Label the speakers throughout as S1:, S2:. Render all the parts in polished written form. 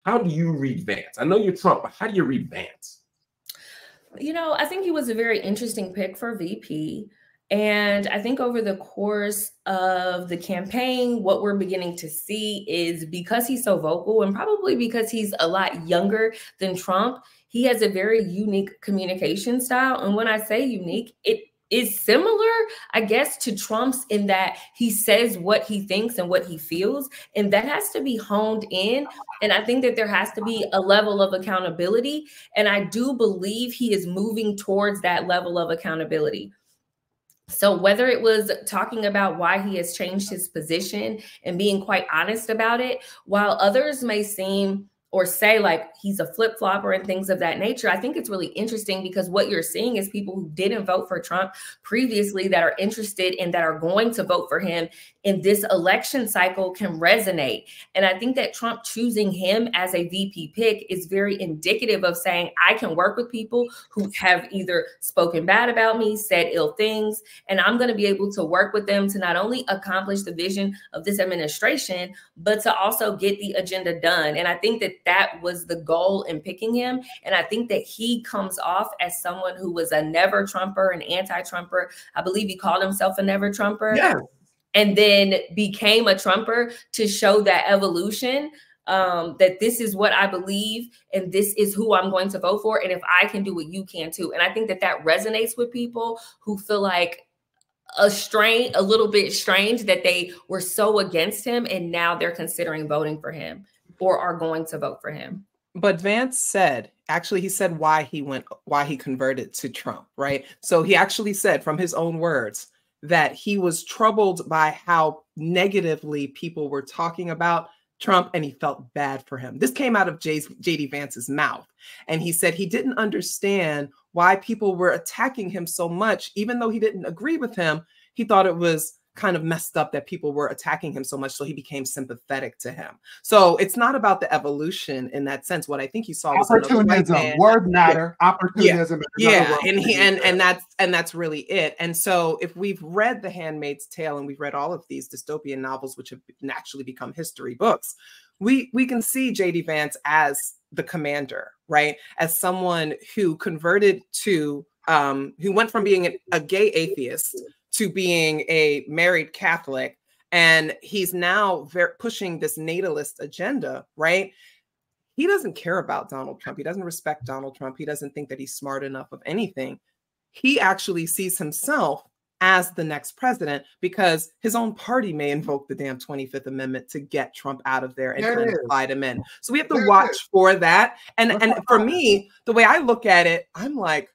S1: How do you read Vance? I know you're Trump, but how do you read Vance?
S2: You know, I think he was a very interesting pick for VP. And I think over the course of the campaign, what we're beginning to see is because he's so vocal and probably because he's a lot younger than Trump, he has a very unique communication style. And when I say unique, it is similar, I guess, to Trump's in that he says what he thinks and what he feels. And that has to be honed in. And I think that there has to be a level of accountability. And I do believe he is moving towards that level of accountability. So whether it was talking about why he has changed his position and being quite honest about it, while others may seem or say like he's a flip-flopper and things of that nature, I think it's really interesting because what you're seeing is people who didn't vote for Trump previously that are interested and that are going to vote for him in this election cycle can resonate. And I think that Trump choosing him as a VP pick is very indicative of saying, I can work with people who have either spoken bad about me, said ill things, and I'm going to be able to work with them to not only accomplish the vision of this administration, but to also get the agenda done. And I think that that was the goal in picking him. And I think that he comes off as someone who was a never Trumper, an anti-Trumper. I believe he called himself a never Trumper.
S1: Yeah.
S2: And then became a Trumper to show that evolution, that this is what I believe and this is who I'm going to vote for. And if I can do it, you can too. And I think that that resonates with people who feel like a little bit strange that they were so against him and now they're considering voting for him or are going to vote for him.
S3: But Vance said, actually, he said why he converted to Trump, right? So he actually said from his own words that he was troubled by how negatively people were talking about Trump and he felt bad for him. This came out of JD Vance's mouth. And he said he didn't understand why people were attacking him so much, even though he didn't agree with him. He thought it was kind of messed up that people were attacking him so much, so he became sympathetic to him. So it's not about the evolution in that sense. What I think he saw was
S4: opportunism. Word matter. Yeah. Opportunism.
S3: Yeah, and that's really it. And so if we've read The Handmaid's Tale and we've read all of these dystopian novels, which have naturally become history books, we can see JD Vance as the commander, right? As someone who converted to, who went from being a gay atheist to being a married Catholic. And he's now pushing this natalist agenda, right? He doesn't care about Donald Trump. He doesn't respect Donald Trump. He doesn't think that he's smart enough of anything. He actually sees himself as the next president because his own party may invoke the damn 25th Amendment to get Trump out of there and kind of slide him in. So we have to watch for that. And for me, the way I look at it, I'm like,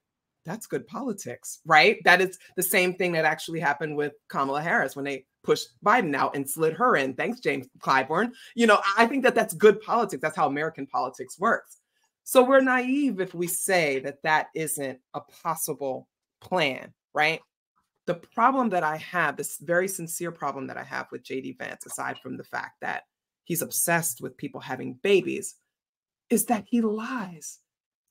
S3: that's good politics, right? That is the same thing that actually happened with Kamala Harris when they pushed Biden out and slid her in. Thanks, James Clyburn. You know, I think that that's good politics. That's how American politics works. So we're naive if we say that that isn't a possible plan, right? The problem that I have, this very sincere problem that I have with JD Vance, aside from the fact that he's obsessed with people having babies, is that he lies.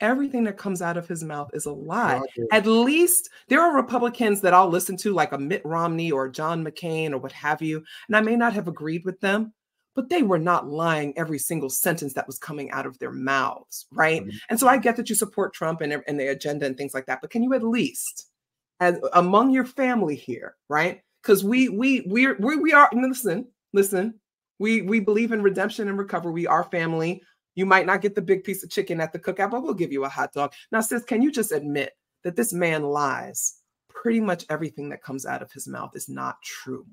S3: Everything that comes out of his mouth is a lie. At least there are Republicans that I'll listen to, like a Mitt Romney or John McCain or what have you, and I may not have agreed with them, but they were not lying every single sentence that was coming out of their mouths, right? And so I get that you support Trump and the agenda and things like that, but can you at least, as among your family here, right? Because we are, listen, we believe in redemption and recovery. We are family. You might not get the big piece of chicken at the cookout, but we'll give you a hot dog. Now, sis, can you just admit that this man lies? Pretty much everything that comes out of his mouth is not true.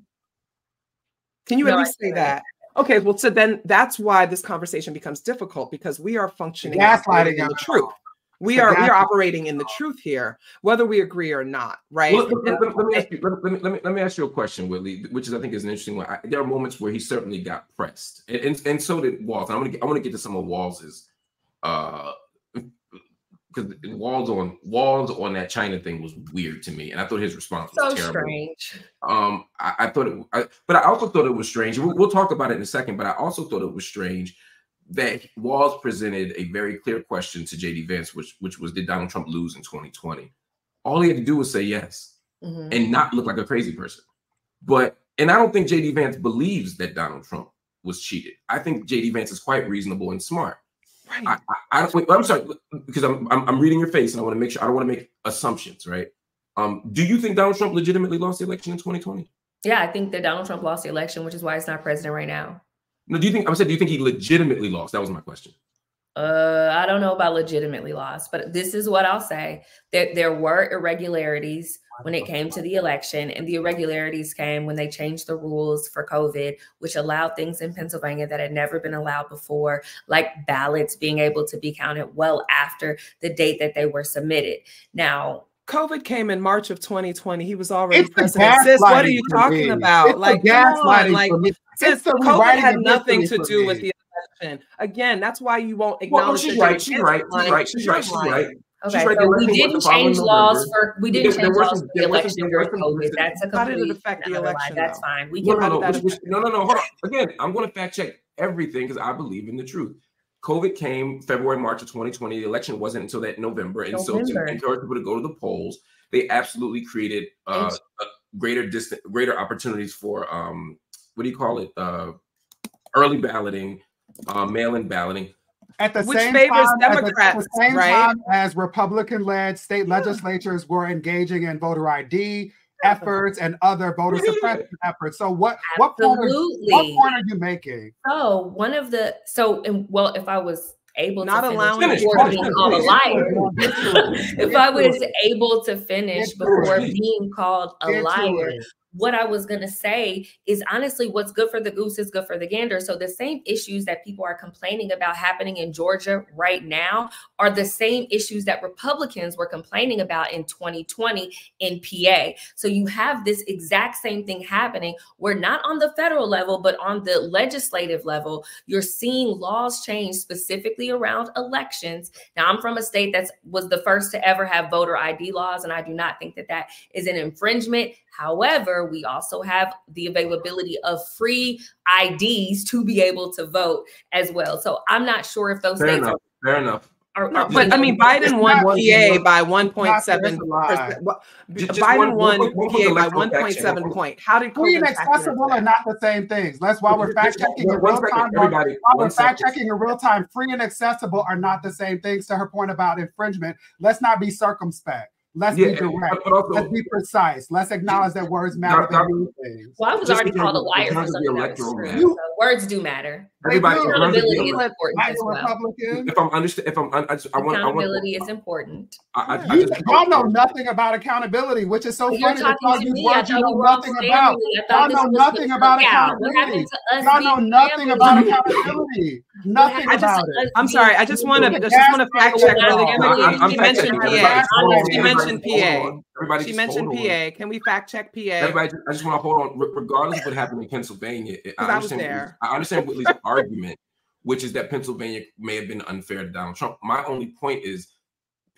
S3: Can you at least say that? Okay, well, so then that's why this conversation becomes difficult because we are functioning gaslighting in the truth. We are operating in the truth here, whether we agree or not, right?
S1: Well, let me ask you a question, Whitley, which is I think is an interesting one. There are moments where he certainly got pressed, and so did Walz. I want to get to some of Walz's, because Walz on that China thing was weird to me, and I thought his response was terrible.
S2: Strange.
S1: But I also thought it was strange. We'll talk about it in a second. But I also thought it was strange that Walz presented a very clear question to JD Vance, which was, did Donald Trump lose in 2020? All he had to do was say yes and not look like a crazy person. And I don't think JD Vance believes that Donald Trump was cheated. I think JD Vance is quite reasonable and smart. I'm sorry, because I'm reading your face and I want to make sure I don't want to make assumptions, right? Do you think Donald Trump legitimately lost the election in 2020?
S2: Yeah, I think that Donald Trump lost the election, which is why he's not president right now.
S1: No, do you think he legitimately lost? That was my question.
S2: I don't know about legitimately lost, but this is what I'll say. That there were irregularities when it came to the election, and the irregularities came when they changed the rules for COVID, which allowed things in Pennsylvania that had never been allowed before, like ballots being able to be counted well after the date that they were submitted. Now,
S3: COVID came in March of 2020. He was already president. Sis, what are you talking about? Like,
S4: gaslighting.
S3: Like, sis, COVID had nothing to do with the election. Again, that's why you won't acknowledge.
S1: Well, she's right. She's right.
S2: Okay, so we didn't change laws for the election during COVID. That's a complete.
S3: How did it affect the election?
S2: That's fine. We
S1: No,
S2: can.
S1: no. Hold on. Again, I'm going to fact check everything because I believe in the truth. COVID came February, March of 2020. The election wasn't until that November. And so to encourage people to go to the polls, they absolutely created greater opportunities for, what do you call it? Early balloting, mail-in balloting.
S4: At the
S3: Which
S4: same
S3: favors
S4: time,
S3: Democrats,
S4: at the same
S3: right?
S4: time as Republican-led state legislatures were engaging in voter ID efforts and other voter suppression efforts. So what point are you making?
S2: So if I was able
S3: not
S2: to
S3: allowing
S2: before being called a liar, if I was able to finish before being called a liar, what I was going to say is honestly, what's good for the goose is good for the gander. So the same issues that people are complaining about happening in Georgia right now are the same issues that Republicans were complaining about in 2020 in PA. So you have this exact same thing happening where not on the federal level, but on the legislative level, you're seeing laws change specifically around elections. Now, I'm from a state that was the first to ever have voter ID laws, and I do not think that that is an infringement. However, we also have the availability of free IDs to be able to vote as well. So I'm not sure if those states are
S1: fair enough.
S3: But I mean, Biden won PA by 1.7%. Biden won PA by 1.7 point. How did
S4: free and accessible are not the same things? That's why we're fact checking in real time. We're fact checking in real time. Free and accessible are not the same things. To her point about infringement, let's not be circumspect. Let's be direct. Let's be precise. Let's acknowledge that words matter. Things.
S2: Well, I was already called a liar for something that was true. So words do matter. Accountability is important as well. Accountability is important.
S4: Y'all know nothing about accountability, which is so funny. Because you know nothing about. Y'all know nothing about accountability. Y'all know nothing about accountability. Nothing about it.
S3: I'm sorry. I just want to fact check really quickly. She mentioned PA. She mentioned PA. She mentioned PA. Can we fact check PA?
S1: Everybody, I just want to hold on. Regardless of what happened in Pennsylvania, I understand Whitley's argument, which is that Pennsylvania may have been unfair to Donald Trump. My only point is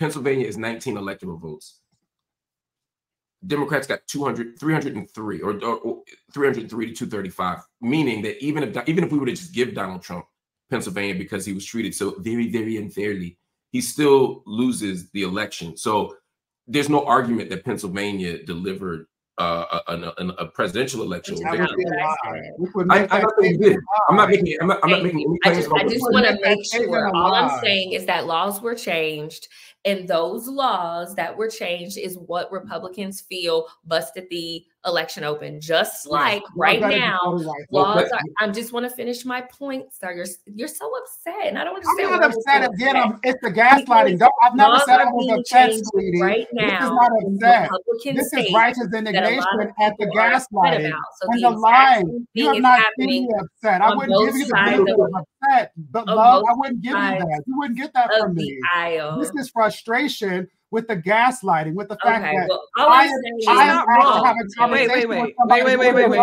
S1: Pennsylvania is 19 electoral votes. Democrats got 303 or 303 to 235, meaning that even if we were to just give Donald Trump Pennsylvania because he was treated so very, very unfairly, he still loses the election. So there's no argument that Pennsylvania delivered a presidential election. I'm not making any claims.
S2: I just want to make sure. All I'm saying is that laws were changed, and those laws that were changed is what Republicans feel busted the election open. Just like right now, laws are. I just want to finish my point, sir. You're so upset, and I don't understand.
S4: I'm not upset again. It's the gaslighting. I've never said I was upset, sweetie.
S2: Right now,
S4: this is not upset. This is righteous indignation at the gaslighting and the lying. You have not seen me upset. I wouldn't give you the benefit of upset, but love, I wouldn't give you that. You wouldn't get that from me. This is frustration with the gaslighting, with the fact that
S3: she's not wrong. Wait. She's not wrong.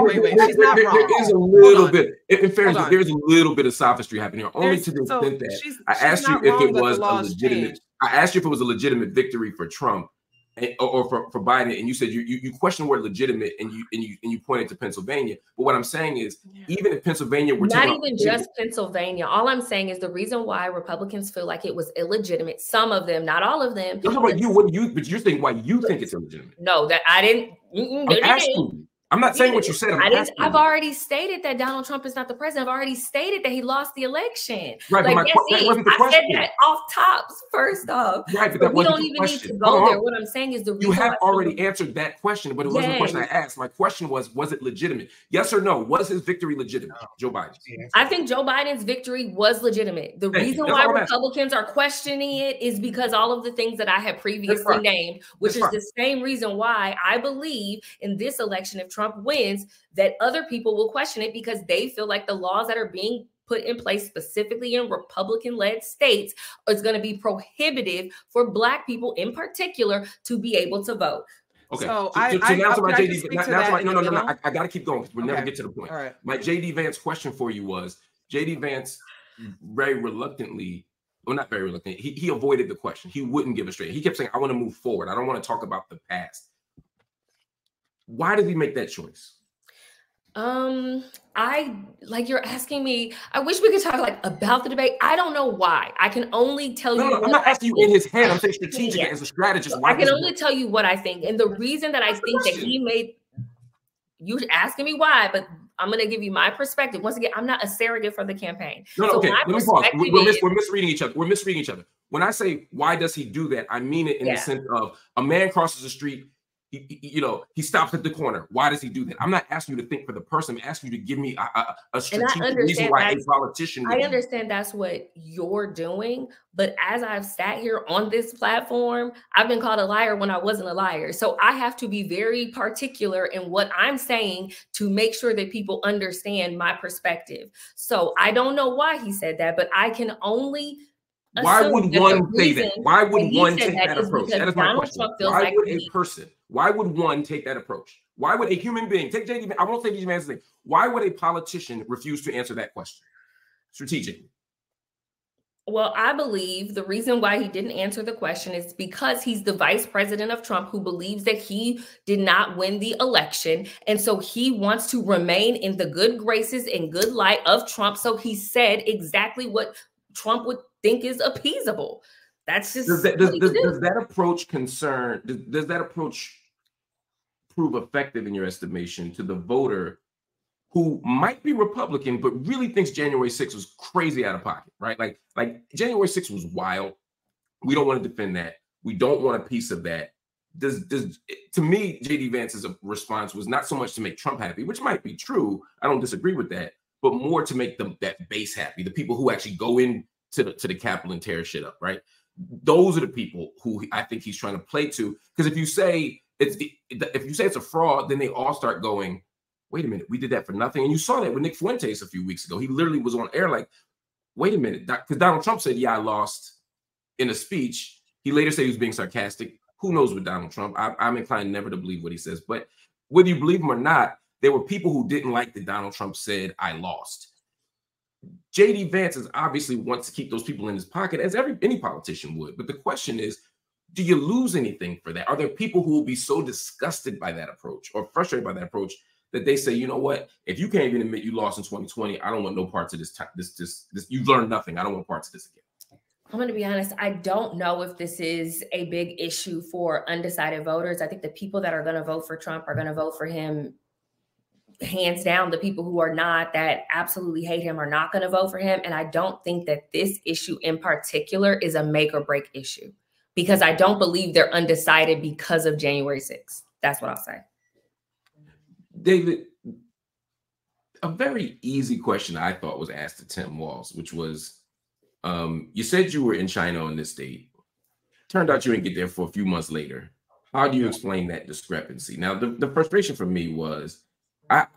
S1: There is a little bit, in fairness, there is a little bit of sophistry happening here, only to the extent that I asked you if it was a legitimate. I asked you if it was a legitimate victory for Trump or for Biden, and you said you questioned the word legitimate, and you pointed to Pennsylvania. But what I'm saying is, even if Pennsylvania were
S2: not even just Pennsylvania, all I'm saying is the reason why Republicans feel like it was illegitimate. Some of them, not all of them.
S1: But you're saying why you think it's illegitimate.
S2: No, that I didn't.
S1: I'm asking you. I'm not saying what you said.
S2: I've already stated that Donald Trump is not the president. I've already stated that he lost the election.
S1: Right,
S2: like,
S1: that wasn't the question.
S2: I said that off tops, first off.
S1: Right, but that
S2: we
S1: wasn't
S2: don't
S1: the
S2: even
S1: question.
S2: need to go there. What I'm saying is
S1: you have already answered that question, but it wasn't the question I asked. My question was it legitimate? Yes or no? Was his victory legitimate, Joe Biden?
S2: I think Joe Biden's victory was legitimate. The reason why Republicans are questioning it is because all of the things that I had previously named, which is the same reason why I believe in this election, if Trump wins, that other people will question it because they feel like the laws that are being put in place specifically in Republican-led states is going to be prohibitive for Black people in particular to be able to vote.
S1: Okay, so now to my JD. No. I got to keep going because we'll never get to the point. All right. My JD Vance question for you was: JD Vance very reluctantly, well, not very reluctant. He avoided the question. He wouldn't give a straight. He kept saying, "I want to move forward. I don't want to talk about the past." Why did he make that choice?
S2: You're asking me, I wish we could talk about the debate. I don't know why. I can only tell you.
S1: No, I'm not asking you in his head. I'm saying strategic as a strategist.
S2: I can only tell you what I think. And the reason that I think that he made, you're asking me why, but I'm going to give you my perspective. Once again, I'm not a surrogate for the campaign.
S1: Okay. Let me pause. We're misreading each other. When I say, why does he do that? I mean it in the sense of a man crosses the street. He stops at the corner. Why does he do that? I'm not asking you to think for the person. I'm asking you to give me a strategic reason why a politician would.
S2: I understand that's what you're doing, but as I've sat here on this platform, I've been called a liar when I wasn't a liar. So I have to be very particular in what I'm saying to make sure that people understand my perspective. So I don't know why he said that, but I can only.
S1: Why would one say that? Why would one take that approach? That is my question. Why would a person? Why would one take that approach? Why would a human being take JD? I won't say JD Vance's name. Why would a politician refuse to answer that question strategically?
S2: Well, I believe the reason why he didn't answer the question is because he's the vice president of Trump who believes that he did not win the election. And so he wants to remain in the good graces and good light of Trump. So he said exactly what Trump would think is appeasable. That's just
S1: does that approach concern? Does that approach prove effective in your estimation to the voter who might be Republican but really thinks January 6th was crazy out of pocket, right? Like January 6th was wild. We don't want to defend that. We don't want a piece of that. To me, JD Vance's response was not so much to make Trump happy, which might be true. I don't disagree with that, but more to make that base happy, the people who actually go in to the Capitol and tear shit up, right? Those are the people who I think he's trying to play to. Because if you say it's a fraud, then they all start going, wait a minute, we did that for nothing. And you saw that with Nick Fuentes a few weeks ago. He literally was on air like, wait a minute, because Donald Trump said, yeah, I lost in a speech. He later said he was being sarcastic. Who knows with Donald Trump? I'm inclined never to believe what he says. But whether you believe him or not, there were people who didn't like that Donald Trump said, I lost. JD Vance obviously wants to keep those people in his pocket, as any politician would. But the question is, do you lose anything for that? Are there people who will be so disgusted by that approach or frustrated by that approach that they say, you know what, if you can't even admit you lost in 2020, I don't want no parts of this. You've learned nothing. I don't want parts of this again.
S2: I'm going to be honest. I don't know if this is a big issue for undecided voters. I think the people that are going to vote for Trump are going to vote for him hands down. The people who are not, that absolutely hate him, are not going to vote for him. And I don't think that this issue in particular is a make or break issue, because I don't believe they're undecided because of January 6th. That's what I'll say.
S1: David, a very easy question I thought was asked to Tim Walz, which was, you said you were in China on this date. Turned out you didn't get there for a few months later. How do you explain that discrepancy? Now, the frustration for me was, it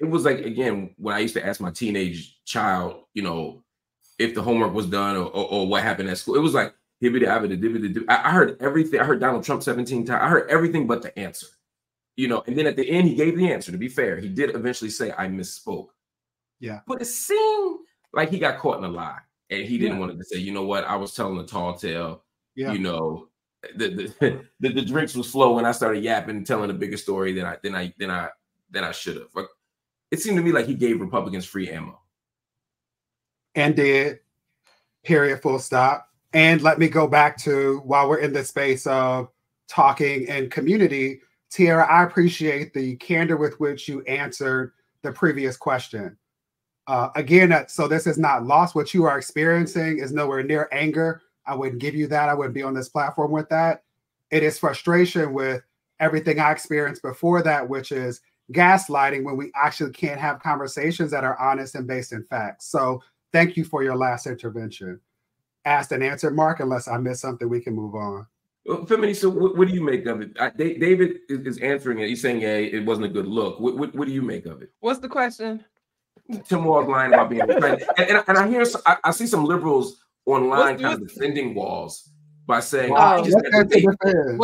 S1: was like, again, when I used to ask my teenage child, if the homework was done or what happened at school, it was like, I heard everything. I heard Donald Trump 17 times. I heard everything but the answer, and then at the end, he gave the answer. To be fair, he did eventually say, I misspoke. Yeah. But it seemed like he got caught in a lie and he didn't want to say, you know what, I was telling a tall tale, the drinks was flowing. I started yapping and telling a bigger story than I should have. But it seemed to me like he gave Republicans free ammo.
S4: And did, period, full stop. And let me go back to, while we're in the space of talking and community, Tiara, I appreciate the candor with which you answered the previous question. Again, so this is not lost. What you are experiencing is nowhere near anger. I wouldn't give you that. I wouldn't be on this platform with that. It is frustration with everything I experienced before that, which is gaslighting when we actually can't have conversations that are honest and based in facts. So thank you for your last intervention. Asked and answered, Mark. Unless I missed something, we can move on.
S1: Well, Femini, so what do you make of it? David is answering it. He's saying, yeah, it wasn't a good look. What do you make of it?
S3: What's the question?
S1: Tim Walz lying about being a friend. And I hear, I see some liberals online kind of defending Walz by saying,
S3: what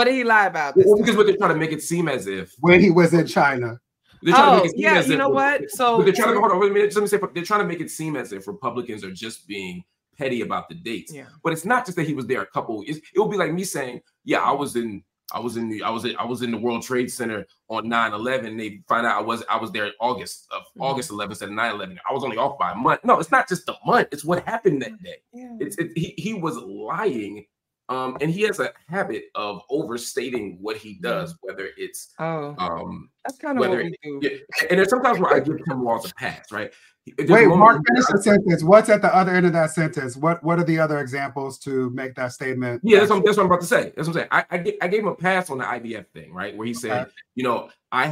S3: did he lie about?
S1: Well, because what they're trying to make it seem as if
S4: when he was in China.
S3: Yeah, you know what? So
S1: they're trying to hold on a minute. Let me say, they're trying to make it seem as if Republicans are just being petty about the dates.
S3: Yeah.
S1: But it's not just that he was there a couple. It would be like me saying, yeah, I was in the World Trade Center on 9/11. They find out I was there August 11th instead of 9/11. I was only off by a month. No, it's not just the month. It's what happened that day. Yeah. He was lying. And he has a habit of overstating what he does, whether it's
S3: that's kind of what we do.
S1: Yeah. And there's sometimes where I give Tim Walz a pass, right?
S4: Wait, Mark, finish the sentence. What's at the other end of that sentence? What are the other examples to make that statement?
S1: Yeah, that's what I'm about to say. That's what I'm saying. I gave him a pass on the IVF thing, right? Where he said, you know, I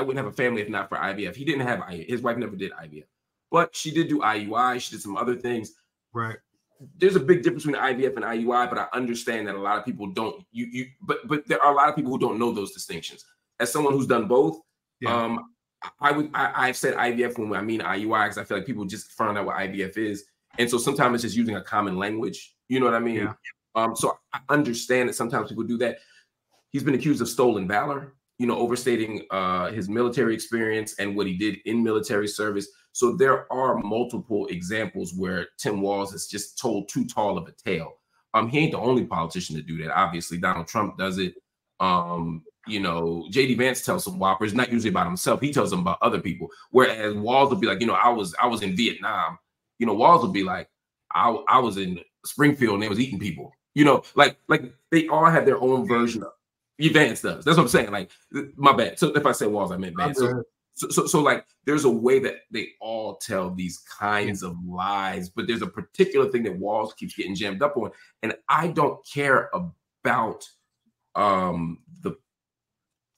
S1: wouldn't have a family if not for IVF. He didn't have IVF. His wife never did IVF, but she did do IUI. She did some other things.
S4: Right.
S1: There's a big difference between IVF and IUI, but I understand that a lot of people don't. But there are a lot of people who don't know those distinctions. As someone who's done both, I've said IVF when I mean IUI because I feel like people just find out what IVF is, and so sometimes it's just using a common language. You know what I mean? Yeah. So I understand that sometimes people do that. He's been accused of stolen valor, you know, overstating his military experience and what he did in military service. So there are multiple examples where Tim Walz has just told too tall of a tale. He ain't the only politician to do that. Obviously, Donald Trump does it. You know, JD Vance tells some whoppers, not usually about himself. He tells them about other people. Whereas Walz will be like, you know, I was in Vietnam. You know, Walz will be like, I was in Springfield and they was eating people. You know, like they all have their own version of it. Vance does. That's what I'm saying. Like, my bad. So if I said Walz, I meant Vance. So like there's a way that they all tell these kinds of lies, but there's a particular thing that Walz keeps getting jammed up on. And I don't care about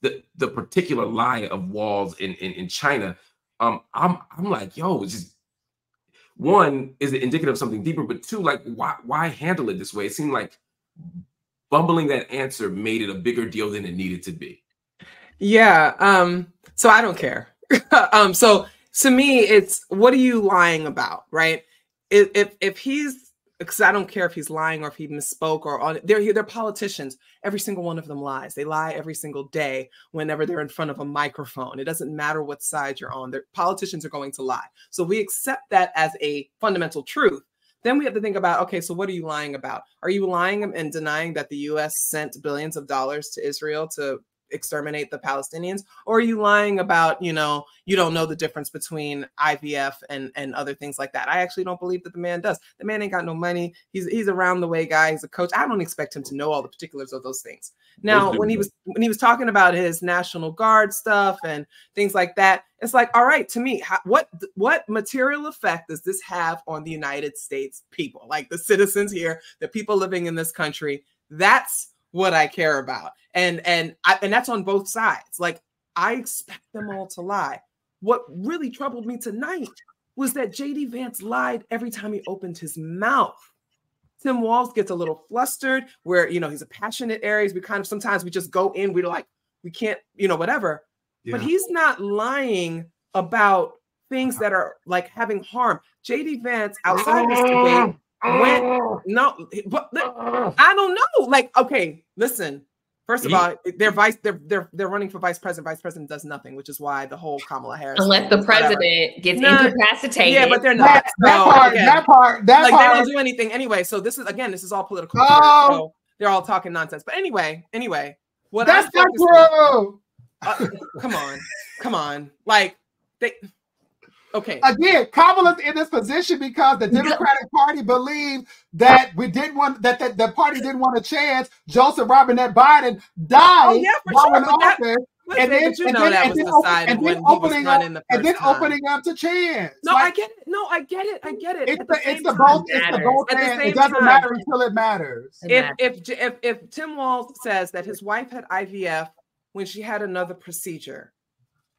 S1: the particular lie of Walz in China. I'm like, yo, it's just, one, is it indicative of something deeper? But two, like, why handle it this way? It seemed like bumbling that answer made it a bigger deal than it needed to be.
S3: Yeah. So I don't care. So to me, it's, what are you lying about, right? If he's, because I don't care if he's lying or if he misspoke or on, they're politicians. Every single one of them lies. They lie every single day whenever they're in front of a microphone. It doesn't matter what side you're on. Politicians are going to lie. So we accept that as a fundamental truth. Then we have to think about, okay, so what are you lying about? Are you lying and denying that the U.S. sent billions of dollars to Israel to exterminate the Palestinians? Or are you lying about, you know, you don't know the difference between IVF and other things like that? I actually don't believe that the man does. The man ain't got no money. He's around the way guy. He's a coach. I don't expect him to know all the particulars of those things. Now, when he was talking about his National Guard stuff and things like that, it's like, all right, to me, what material effect does this have on the United States people, like the citizens here, the people living in this country? That's what I care about. And that's on both sides. Like, I expect them all to lie. What really troubled me tonight was that JD Vance lied every time he opened his mouth. Tim Walz gets a little flustered where, you know, he's a passionate areas. We kind of, sometimes we just go in, we're like, we can't, you know, whatever. Yeah. But he's not lying about things that are like having harm. JD Vance outside this debate I don't know. Like, okay, listen. First of all, they're running for vice president. Vice president does nothing, which is why the whole Kamala Harris.
S2: Unless the president gets incapacitated.
S3: Yeah, but they're not. That part. They don't do anything anyway. So this is all political. So they're all talking nonsense. But anyway, what that's not true. Come on. Like Okay.
S4: Again, Kamala's in this position because the Democratic Party believed that the party didn't want a chance. Joseph Robinette Biden died while in office. And then opening up to chance.
S3: No, I get it. No, I get it. I get it.
S4: It's the both. It doesn't matter until it matters.
S3: If Tim Walz says that his wife had IVF when she had another procedure,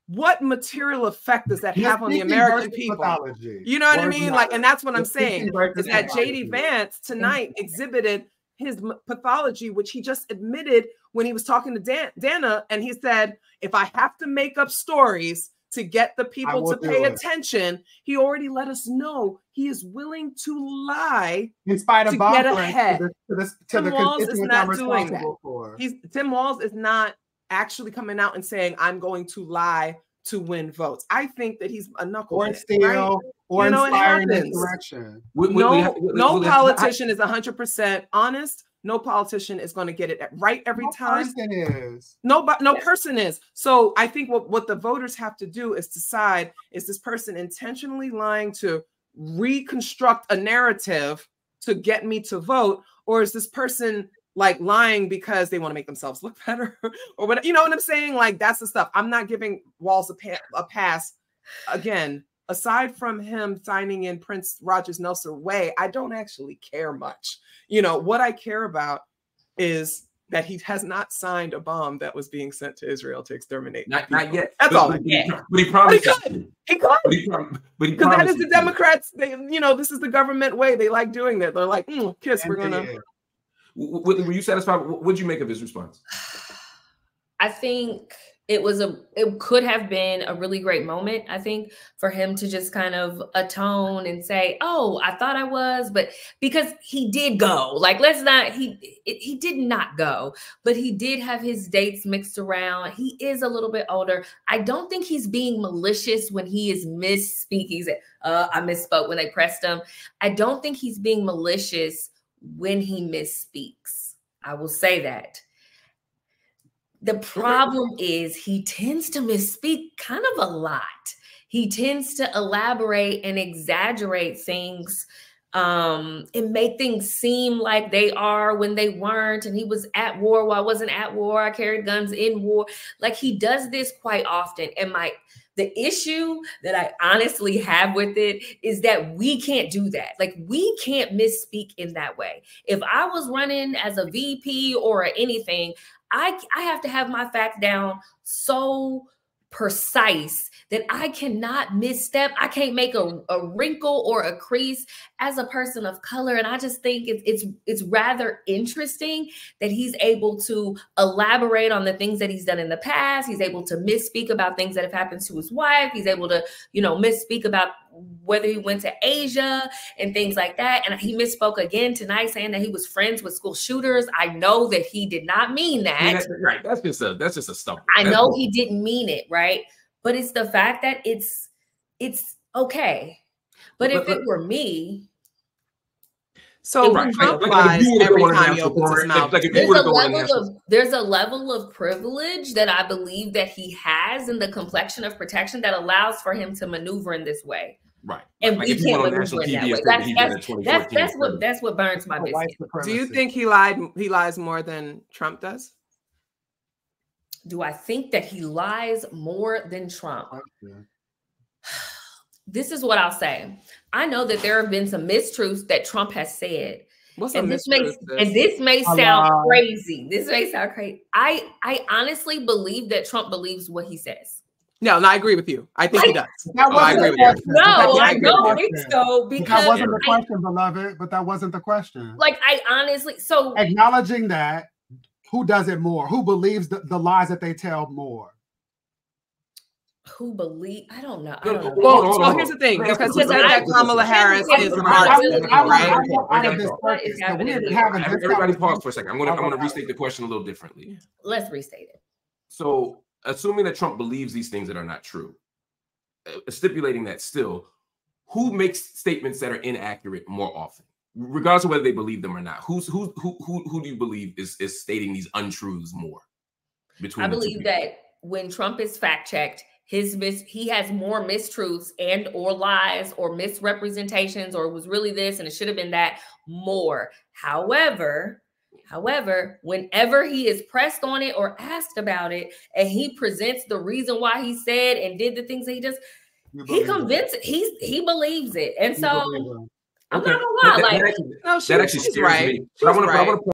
S3: what material effect does that have on the American people? Pathology. You know what I mean? Like, and that's what I'm saying is that JD Vance tonight exhibited his pathology, which he just admitted when he was talking to Dana, and he said, if I have to make up stories to get the people to pay attention, he already let us know he is willing to lie
S4: in spite of
S3: get ahead.
S4: Tim Walz is not doing
S3: that. Tim Walz is not actually coming out and saying, I'm going to lie to win votes. I think that he's a knucklehead.
S4: Or steal, or inspiring insurrection.
S3: No politician is 100% honest. No politician is going to get it right every time. No person is. So I think what the voters have to do is decide, is this person intentionally lying to reconstruct a narrative to get me to vote, or is this person like lying because they want to make themselves look better or what? You know what I'm saying? Like, that's the stuff. I'm not giving Walz a pass. Again, aside from him signing in Prince Rogers Nelson Way, I don't actually care much. You know, what I care about is that he has not signed a bomb that was being sent to Israel to exterminate.
S1: Not yet.
S3: That's all.
S1: But he promised.
S3: He could. Because that is the Democrats. They, this is the government way. They like doing that. They're like, kiss. We're gonna.
S1: Were you satisfied? What did you make of his response?
S2: I think it could have been a really great moment, I think, for him to just kind of atone and say, oh, I thought I was, but because he did go, like, he did not go, but he did have his dates mixed around. He is a little bit older. I don't think he's being malicious when he is misspeaking. He said, I misspoke when they pressed him. I don't think he's being malicious when he misspeaks. I will say that. The problem is he tends to misspeak kind of a lot. He tends to elaborate and exaggerate things and make things seem like they are when they weren't. And he was at war while I wasn't at war. I carried guns in war. Like, he does this quite often. And the issue that I honestly have with it is that we can't do that. Like, we can't misspeak in that way. If I was running as a VP or anything, I have to have my facts down so precise that I cannot misstep. I can't make a wrinkle or a crease as a person of color. And I just think it's rather interesting that he's able to elaborate on the things that he's done in the past. He's able to misspeak about things that have happened to his wife. He's able to, misspeak about whether he went to Asia and things like that. And he misspoke again tonight, saying that he was friends with school shooters. I know that he did not mean that.
S1: I mean, right. That's just a stumble.
S2: I know he didn't mean it, right? But it's the fact that it's okay. But if it were me,
S3: so Trump lies every time he opens his mouth.
S2: There's a level of privilege that I believe that he has in the complexion of protection that allows for him to maneuver in this way.
S1: Right.
S2: And we can't maneuver in that way. That's what burns my biscuit.
S3: Do you think he lies more than Trump does?
S2: Do I think that he lies more than Trump? This is what I'll say. I know that there have been some mistruths that Trump has said. This may sound crazy. This may sound crazy. I honestly believe that Trump believes what he says.
S3: No, I agree with you. I think he does.
S2: I agree with you. No, I don't think so. Because
S4: that wasn't the question, beloved. But that wasn't the question.
S2: Like, I honestly, so
S4: acknowledging that. Who does it more? Who believes the lies that they tell more?
S2: Who believe? I don't know.
S3: Well, here's the thing. Because he said that Kamala Harris is Marxist, right?
S1: Everybody pause for a second. I'm gonna restate the question a little differently.
S2: Let's restate it.
S1: So, assuming that Trump believes these things that are not true, stipulating that still, who makes statements that are inaccurate more often? Regardless of whether they believe them or not, who do you believe is stating these untruths more?
S2: I believe that when Trump is fact checked, he has more mistruths and or lies or misrepresentations, or it was really this and it should have been that more. However, whenever he is pressed on it or asked about it, and he presents the reason why he said and did the things that he does, he convinced it. He believes it. And so I'm not gonna lie,
S1: that actually scares me. But I want to